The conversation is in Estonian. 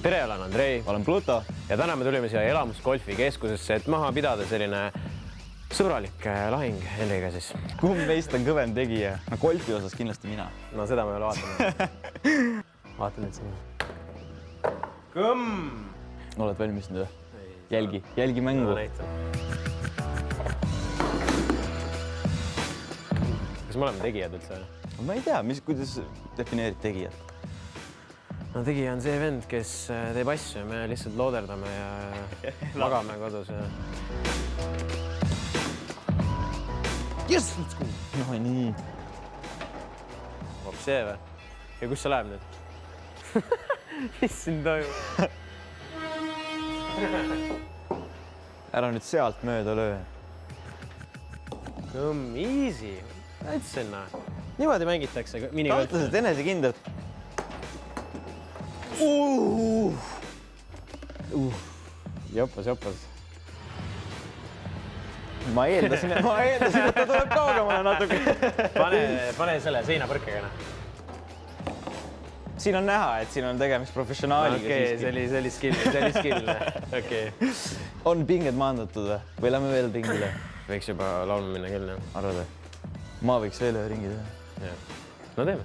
tere, olen Andrei. Olen Pluto. Ja täna me tulime siia Elamusgolfi keskusesse, et maha pidada selline sõbralik lahing Henriga siis. Kumb meist on kõvem tegija? No golfi osas kindlasti mina. No seda me veel vaatame. Vaata nüüd siin. Kõmm! Oled valmis nüüd? Jälgi mängu. No, näitan. Kas me oleme tegijad üldse? Ma ei tea, kuidas defineerid tegijat? No tegija on see vend, kes teeb asju ja me lihtsalt looderdame ja magame kodus. Yes, let's go! No nii. Hopp see või? Ja kus see läheb nüüd? Mis siin toimub? Ära nüüd sealt mööda löö. Kõmm, easy. Näitsenna. Niimoodi mängitakse minigolfi. Kaotasid enesekindlalt. Joppas. Ma eeldasin, et ta tuleb kaugemale natuke. Pane selle seinapõrkega. Siin on näha, et siin on tegemist professionaaliga. Okei, see oli skill. Okei. On pinged maandatud või lähme veel ringile? Võiks juba laulma minna küll, jah. Arvad või? Ma võiks veel ühe ringi teha. No teeme.